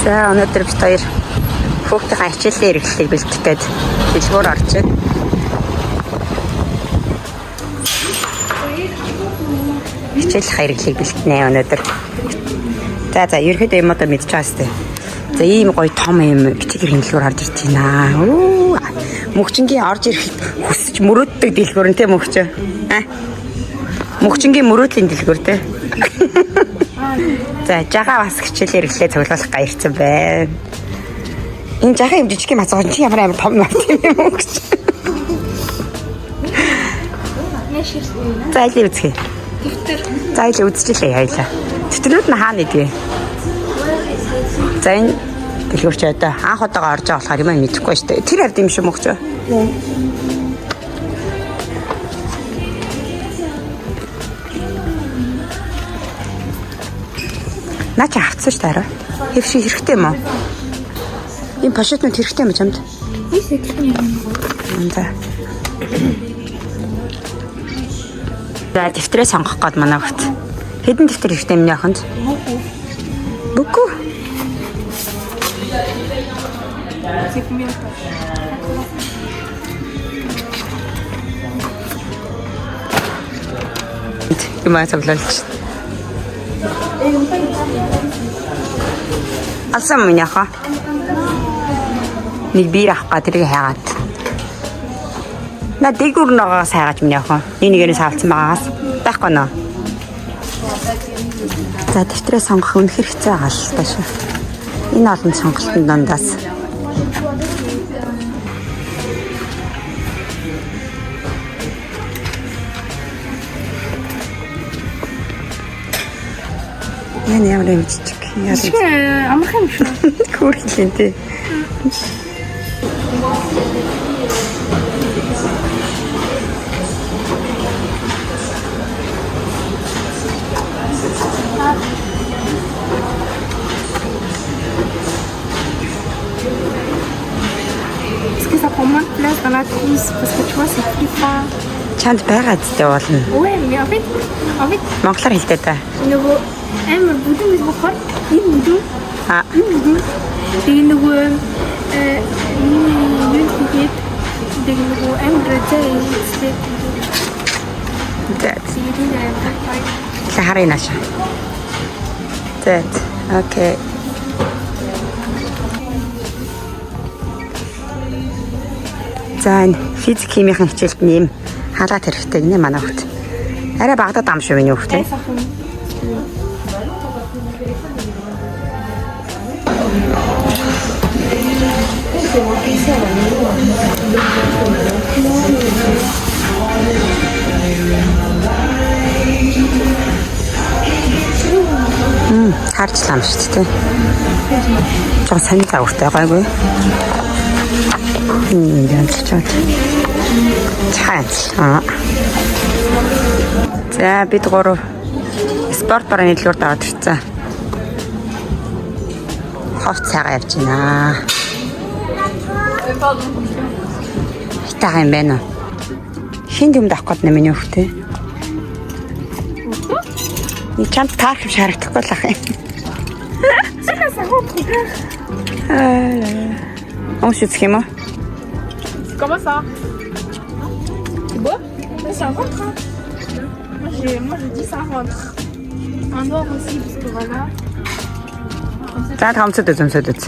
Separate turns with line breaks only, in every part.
За өнөөдөр бид хоёр хүүхдийн хичээлийн эргэлтийг бэлтгэхэд дэлгүүр орж байна. Хичээлх эргэлтийг бэлтнэ өнөөдөр. За ерөөхдөө юм одоо мэдчихэж байгаа сте. За ийм гоё том юм битгэр хиндлүүр орж ирж байна. Мөгчингийн орж ирэхэд хүсэж мөрөөддөг дэлгүүр нь те мөгч. Мөгчингийн мөрөөдлийн дэлгүүр те. За жагаа бас хичээлээр эхлээ цуглуулах гаярсан байна. Энэ жагаа юм жижиг юм асуусан чи ямар амар том юм тийм юм гэж. За или үзье. За или үзчихлээ яйлаа. Тэтгэрүүд нь хаана идэ? За энэ дэлгүүрч одоо анх удаага орж байгаа болохоор юм мэдэхгүй шүү дээ. Тэр ард юм шиг мөгч. Наач авцсан шүү дээ. Хэвши хэрэгтэй юм уу? Энэ пошитнууд хэрэгтэй юм чамд?
Эсвэл юм.
За. За дэвтрээ сонгох гээд манай хот. Хэдэн дэвтэр хэрэгтэй миний охинд? Бүкүү. Юмаа цоглолч. Алсан миний охин. Нэг биер авах га тэрийг хайгаад. На дээгүүр ногоос хайгаач миний охин. Энийгээс авалцсан байгаас байхгүй нөө. За дэвтрээ сонгох үнэхэр хэцүү байгаа л та шүү. Энэ олон сонголтын дундаас. Яна ямар юм чиг.
Амархан юм шүү.
Хөөрхөн тий.
Est-ce que ça prend moins de place dans la trousse? Parce que tu vois, c'est plus fort.
Чанд байгаа зүтэй болно.
Ouais, mais en fait,
Монголоор хэлдэг та.
нөгөө амар бүдүүн гэж бохоор энэ бүдүүн. Энэ бүдүүн. Тэгээ нөгөө юу хийгээд тэгээ нөгөө амар зэйстэй.
За харъя нааш. За окей. За энэ физик химийн хичээлд нэм халаат хэрэгтэй гинэ манай хот. Арай багтаад ам шүү миний хот. Харчлаа шүү дээ. Жоо сайн загвартай гайгүй. Янзлчаад. Цаанч. За бид гурав спорт барны дэлгүүрт аваад ирсэн. Ховц цагаа явж байна. Хитаа юм байна уу? Хинд юм давах гээд миний хөвтэй. Ни чамд таарх юм шаардахгүй л ах юм. On se dit moi.
Comment ça? C'est beau? Ça rentre. Moi je dis ça rentre. Un noir aussi parce que voilà.
За хамцад үзэмсэд үз.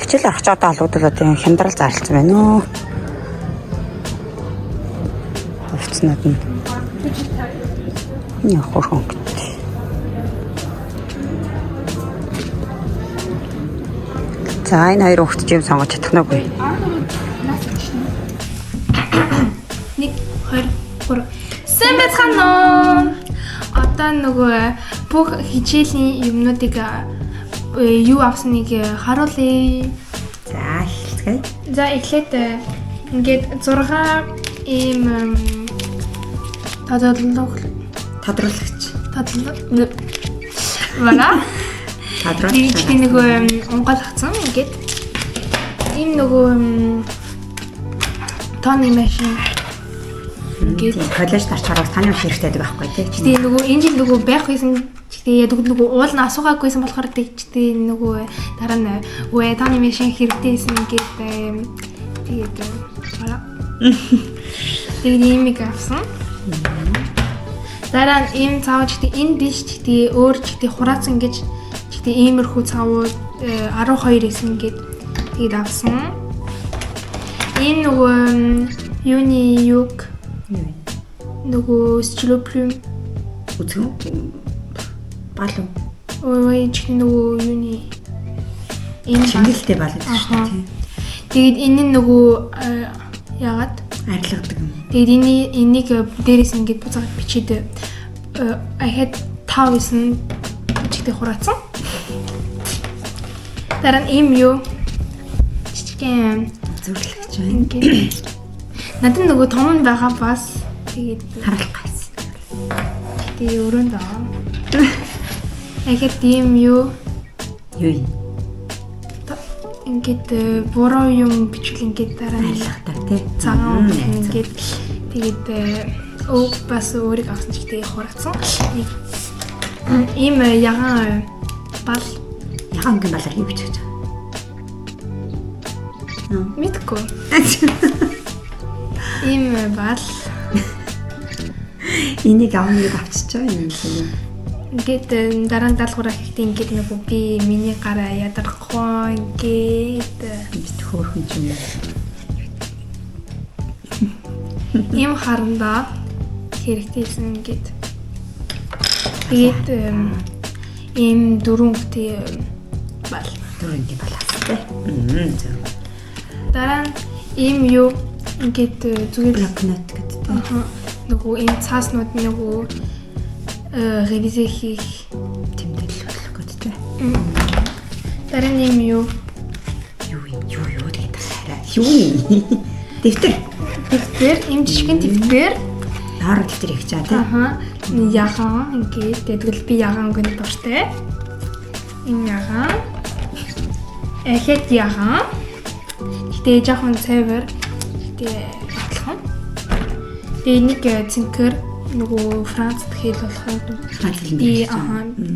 Хичээл авах ч одоо алуудад одоо хямдрал заарлцсан байна уу? Хувцснууд нь. Яа хорхон. За энэ хоёр хүүхэд юм сонгож чадах нь үгүй.
1 2 3. Сайн байцгаана уу? Одоо нөгөө бүх хичээлийн юмнуудыг юу авсныг харуулъя.
За эхлэе.
За эхлээд ингээд 6 ийм
Тодруулагч.
Вана.
Тодруулагч.
Тийм нөгөө онгойлгоцсон ингээд ийм нөгөө тооны машин ингээд
коллеж тарчаараа таны хэрэгтэй байдаг байхгүй тий.
тийм нөгөө энэ жил нөгөө байх байсан Тэгээд нөгөө уул нь асуугаагүйсэн болохоор тэгчтэй нөгөө дараа нь үе таны машин хэрэгтэйсэн ингээд тэгээд тэгээд имийг авсан. Дараа нь ийм цаавч гэдэг энэ биш гэдэг өөр гэдэг хураацсан гэж гэдэг иймэрхүү цаавууд 12 эсэн ингээд тэгээд авсан. Энэ нөгөө юуны юг нөгөө стилоплюм
үзэн балуу.
Ой чи нөгөө юуны энэ
шингэлтэй балуу шүү дээ.
Тэгээд энэ нь нөгөө яагаад
арилгадаг юм.
Тэгээд энийг дээрээс ингээд буцаад бичээд ахад 5 эсэн чигтэй хураацсан. Дараа нь ийм юу жижигхэн
зөвлөгч байна.
Надад нөгөө том нь байгаа бас тэгээд
харах гайс.
Тэгээд өрөөнд аа. Ахад ийм юу
юм.
Ингээд буруу юм бичвэл ингээд дараа нь
арилгадаг тий.
цагаан ингээд тэгээд бас өөрийг авсан ч гэдэг хураацсан. Ийм ягаан бал
ягаан балаар юу бичиж байгаа.
Мэдгүй. Ийм бал
энийг авныг авчиж байгаа юм шиг.
Ингээд дараа нь даалгавраа хийхдээ ингээд нөгөө би миний гараа ядархгүй ингээд
бит хөөрхөн юм.
ийм харандаа хэрэгтэйсэн ингээд тэгээд ийм дөрөнгөтэй бал
дөрөнгөний балаас тий. Зөв.
Дараа нь ийм юу ингээд зүгээр
блокнот гэдэг.
Нөгөө ийм цааснууд нөгөө ревизе хийх
тэмдэглэл өгөх гэдэг.
Дараа нь юм юу
гэдэг хараа. Юу? Дэвтэр.
Ийм жижигхэн дэвтэр.
Наар дэвтэр их чаа тий.
Ягаан ингээд тэгэл би ягаан гэнэ дуртай. Энэ ягаан. Эхэт ягаан. Гэтэ жоохон цайвар. Гэтэ адилхан. Тэгээ нэг цэнкэр нөгөө Францд хэл болохоор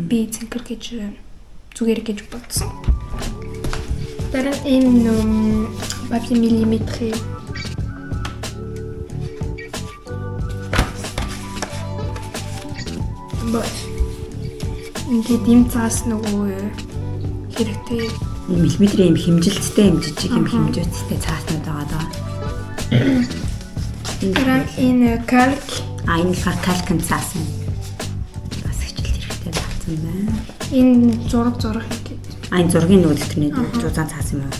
би цэнкэр гэж зүгээр гэж бодсон. Дараа нь энэ папи миллиметр бос. Ингээд ийм цаас нөгөө хэрэгтэй
миллиметрийн юм хэмжилттэй юм жижиг юм хэмжээтэй цааснууд байгаа даа.
Дараа энэ калк
энэ калкын цаас нь бас хичээл хэрэгтэй багцсан байна.
Энэ зураг ингээд.
Энэ зургийн нөгөө дэвтэрний зузаан цаас юм уу?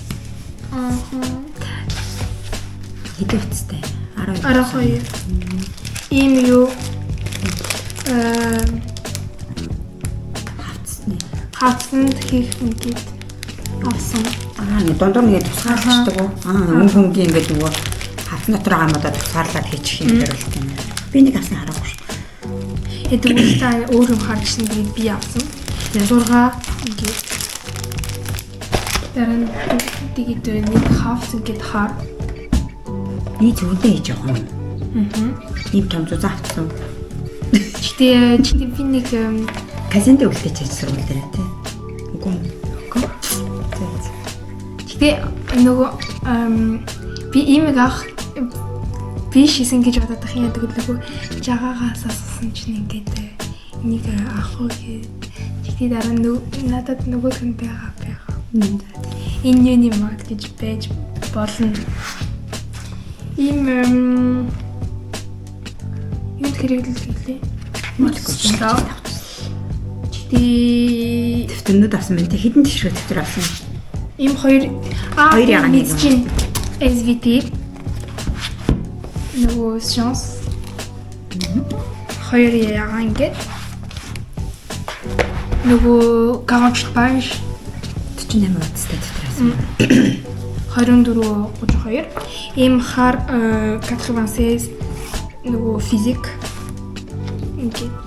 Хэдэн хэвчтэй?
12. Ийм юу хавцанд хийх ингээд авсан.
Дундуур нэг тусгаарлагддаг уу? Өнгийн ингээд нөгөө хавц дотор гамуудаа тусгаарлаад хийчих юм дээр үлдэх юм. Би нэг авсан хараагүй шүү.
Тэгвэл та өөр юм харчихсан тэгээд би авсан. 6 ингээд. Дараа нь тэгээд нэг хавц ингээд хаа.
Нэг зүгдээ хийж байгаа юм. Ийм том зузаан авсан.
Гэтэ би нэг
казинд үлдээж хийж сургууль дээр тий. Үгүй.
Гэтэ нөгөө би имийг авах би шисэн гэж бодоод байх юм тэгэл нөгөө жагаагаас асуусан чинь ингээд энийг авах уу гэд. Гэтэ дараа нь надад нөгөө хүн байгаа. Энэ юуны мод гэж байж болно. Ийм юу хэрэглэлээ. Мэдгүй.
Дэвтэрнүүд авсан байна. Хэдэн тишрүү дэвтэр авсан?
Ийм хоёр
яагаад нэг
чинь SVT нөгөө science. Хоёр яагаад ингээд нөгөө 48 page
48 утастай дэвтэр авсан.
24-32 ийм хар 96 нөгөө физик ингээд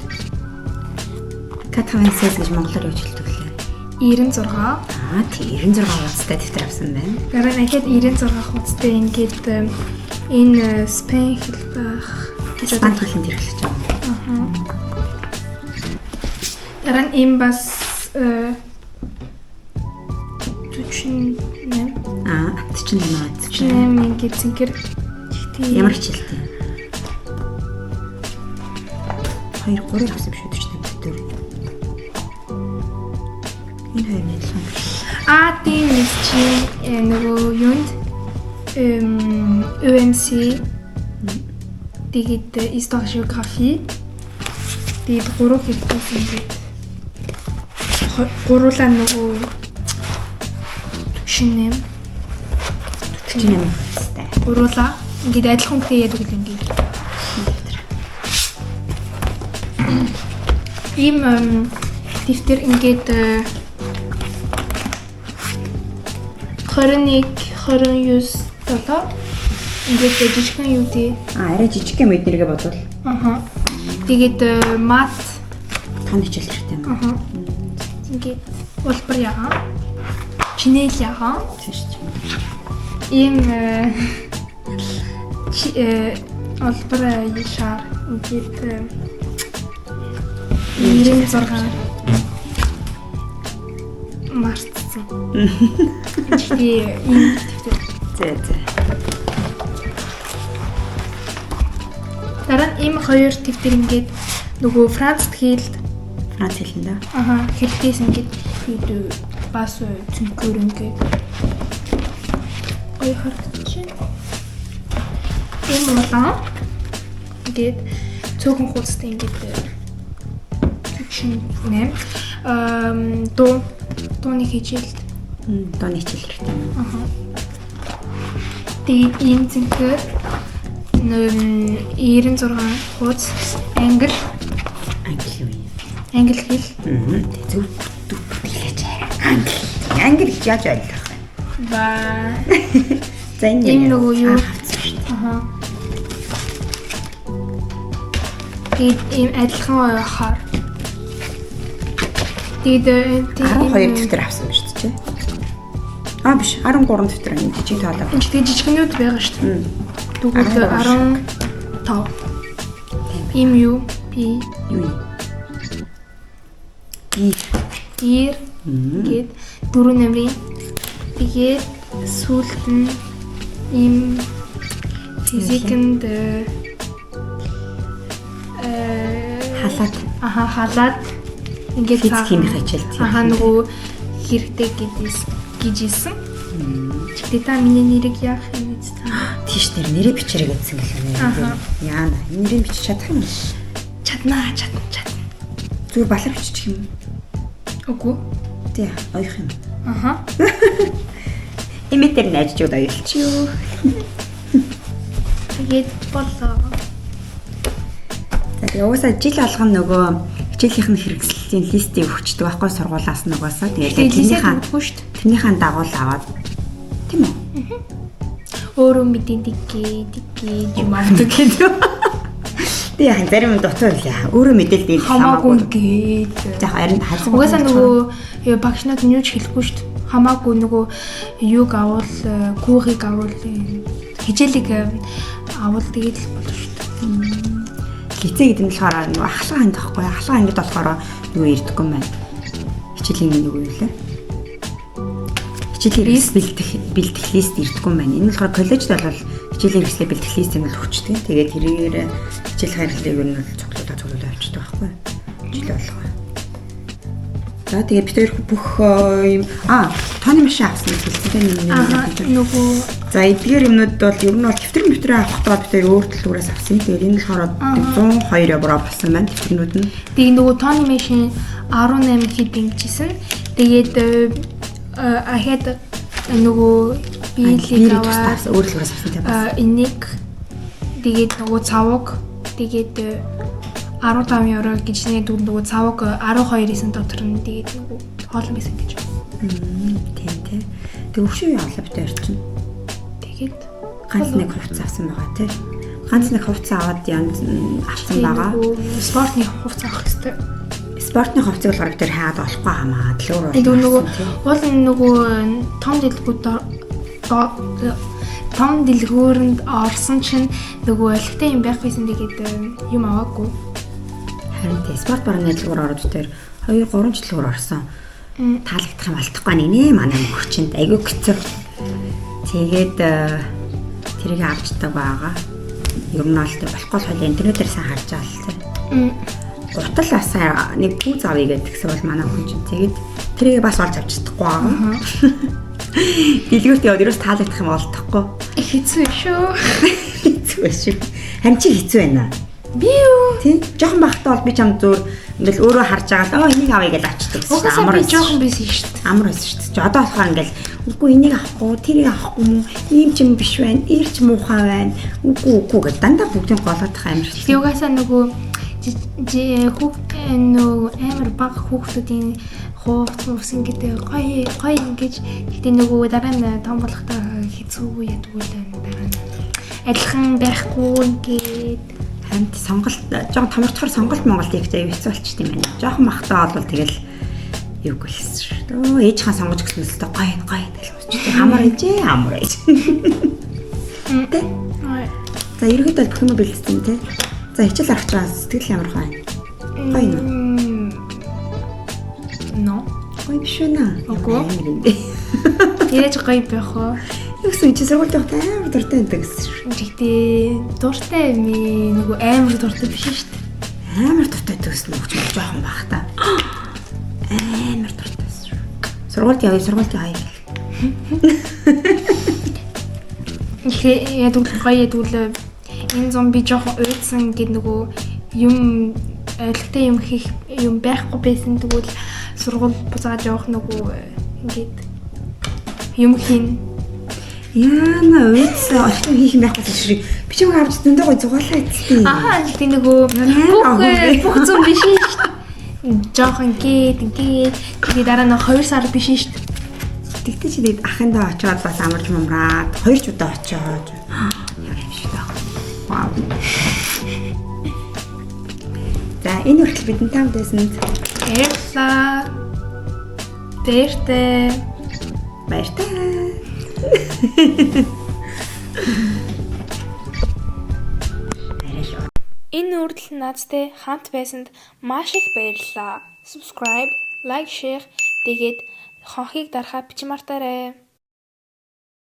96 гэж монголоор юу хэлдэг вэ?
96.
Тий 96 утастай дэвтэр авсан байна.
Дараа нь дахиад 96 утастай ингээд энэ спен хэлбэх гэж
спан хэлэнд хэрэглэж байгаа.
Дараа нь ийм бас 48 48 ингээд зинхэр
ямар хичээлтэй? 2 3 авсан биш үү 48 дээр. Энэ хоёр нэрлэн.
Тийм чи нөгөө юунд EMC тэгээд histoire géographie тэгээд 3 хэлбэрээс ингээд гуруулаа нөгөө 48
хэвчээ.
гуруулаа ингээд адилхан үгтэй яадаг л ингээд ийм дэвтэр ингээд 21 29 7 ингээд жижигхэн юу дээ.
Арай жижиг юм эднэргээ бодвол.
Тэгээд мат
тань хичээл хэрэгтэй юм.
Ингээд улбар ягаан. Чинэл ягаан.
Тийм шүү.
Ийм улбар шар ингээд 96 марцсан. Тийм
зэ.
Дараа нь ийм хоёр дэвтэр ингээд нөгөө Францд хэлд
Франц хэлнэ.
хэлтээс ингээд юу бас цэнхөр ингээд ой харагч. Ийм улаан ингээд цөөхөн хуудастай ингээд 48 дууны хичээлд
дууны хичээл хэрэгтэй.
Тэгээд ийм зинхэр 96 хуудас англи хэл.
Зөв хэлж англи гэж яаж ойлгох вэ?
Ба
За
энэ нөгөө юу? Тэгээд ийм адилхан хаар. Тэгээд
12 дэвтэр авсан шүү дээ. Биш 13 дэвтэр энэ жижиг тоолоо.
энэ тэгээд жижигнүүд байгаа шүү дээ. Тэгвэл 15. Ийм юу? Би
юу?
Ир гээд 4 намрын тэгээд сүүлд нь ийм физикэнд халаад ингээд
физикийн хичээл.
нөгөө хэрэгтэй гэж хэлсэн. Тэгтээ та миний нэрийг яах юм бэ?
Тийш нэр нэрээ бичээрэй гэсэн гэлээ. Яана нэрээ бичиж чадах юм.
Чадна.
Зүгээр балар бичих юм.
Үгүй.
Тий, оёх юм. Имитер найзчууд оёлчихё.
Тэгээд болоо.
За уусаа жил алган нөгөө хичээлийнх нь хэрэгслийн листийг өгчдөг байхгүй сургуулаас нөгөөсөө тэгээд тэрнийхээ дагуул аваад тийм үү?
Өөрөө мэддэг юм авдаг гэдэг.
Тэг яхан зарим нь дутуу байлаа. Өөрөө мэдээлэл
хамаагүй гээд.
За харин хальсан.
Угаасаа нөгөө багшнууд нь юу ч хэлэхгүй шүү дээ. Хамаагүй нөгөө юуг авал, гүүхийг авал, хичээлийг авал тэгээд л болно шүү дээ.
Лицей гэдэг нь болохоор нөгөө ахлах ангид байхгүй. Ахлах ангид болохоор юу ирдэггүй юм байна. Хичээлийн нөгөө юу лээ? Хичээлийн бэлдэх лист ирдэггүй юм байна. Энэ болохоор коллежид бол хичээлийн хэрэгслээ бэлдэх листийг нь өгчдөг. Тэгээд тэрээр хичээл хайрлалыг нь цуглуулаад авчдаг байхгүй. Жил болгоо. За тэгээд бид хоёр бүх юм тооны машин авсан хэлсэн тийм
нөгөө
за эдгээр юмнууд бол ер нь бол дэвтэр авахдаа бид хоёр өөр төлөвөөс авсан. Тэгээд энэ болохоор 102 евро болсон байна дэвтэрнүүд нь.
Тэгээд нөгөө тооны машин 18 хэд ингэжсэн. Тэгээд ахад нөгөө биелийг аваад
өөр төлөвөөс авсан тийм байна.
Энийг тэгээд нөгөө цавууг тэгээд 15 евро гэж нэгдүгээр нөгөө цавууг 12-ийн дотор нь тэгээд нөгөө хоолн байсан гэж.
Тийм тийм. Тэг өвшөө яваалаа бид хоёр чинь.
Тэгээд
ганц нэг хувцас авсан байгаа тийм. Ганц нэг хувцас аваад янз авсан байгаа.
Спортны хувцас авах хэрэгтэй.
Спортны хувцсыг болохоор бид хаагаад олохгүй хамаа. Төлөөр
бол. Нөгөө уул нөгөө том дэлгүүрэнд орсон чинь нөгөө алхтай юм байхгүйсэн тэгээд юм аваагүй.
Харин тийм спорт барны дэлгүүр ороод дээр 2 3 жилээр орсон. Таалагдах юм болтохгүй нэ манай мөхчөнд айгүй хэцүү. Тэгээд тэрийг авчдаг байгаа. Ер нь бол болохгүй л интернетээр сайн харж байгаа л тийм. Гутал бас нэг пүүз авъя гэдгсэн бол манай хүн чинь тэгээд тэрийг бас олж авч чадахгүй байгаа. Дэлгүүрт яваад ерөөс таалагдах юм болтохгүй.
Хэцүү шүү.
Хэцүү шүү. Харин чи хэцүү байна.
Би юу?
Тийм. Жохон бахтаа бол би чам зур ингээл өөрөө харж байгаа. Энийг авъя гэж авчдаг.
Угаасаа би жохон байсан шүү дээ.
Амар байсан шүү дээ. Одоо болохоор ингээл үгүй энийг авахгүй, тэрийг авахгүй юм уу? Ийм ч юм биш байна. Ирч муухай байна. Үгүй гэж дандаа бүгдийг голоодох амар шүү.
Тэгээ угаасаа нөгөө амар бага хүүхдүүдийн хуурц ингээд гоё ингэж гэтээ нөгөө дараа нь том болохдоо хэцүү яддаг үл дараа нь адилхан байхгүй ингээд
хамт сонголт жоохон томорчхор сонголт Монголд ихтэй хэцүү болчих юм байна. Жоохон махтаа бол тэгэл юу гэлсэн шүү дээ. Ээж хаан сонгож гисэн л дээ гоё гэж хэлчихсэн. Амар ээж. Тэ. За ерөөдөө бүх юм бэлдсэн тэ. За хичээл арах чаас сэтгэл ямар гоё. Гоё нөө.
Но.
Гоё биш үнэ.
Үгүй. Тэрэж гоё байх уу?
Юусэн чи сургуульд явахдаа амар дуртай байдаг гэсэн шүү.
Тэгтээ дуртай юм нөгөө амар дуртай биш шүү дээ.
Амар дуртай төсөн мөч жоохон бах та. Амар дуртай шүү. Сургуульд явъя.
Яа гоё ядгүй энэ зомби жоохон уйдсан гэдэг нөгөө юм ойлгохтой юм хийх юм байхгүй байсан тэгвэл сургууль буцааж явах нөгөө ингээд юм хийн.
Яна уйдсан очтой хийх юм байхгүй шиг би ч юм авч зөндөө гоё зугаалаа идсэн.
Тийм нөгөө бүх зам биш шүү дээ. Жоохон тэгээд дараа нь 2 сар биш шүү дээ.
Тэгтээ чи тэгээд ахындаа очиод бас амарч мумраад 2 ч удаа очиод юм шиг байна. Вау. За энэ хүртэл бидний танд байсан.
Баярлалаа. Баяртай. Энэ үрдэл наадтай хамт байсанд маш их баярлалаа. Subscribe, like, share тэгээд хонхыг дарахаа бичмартаарай.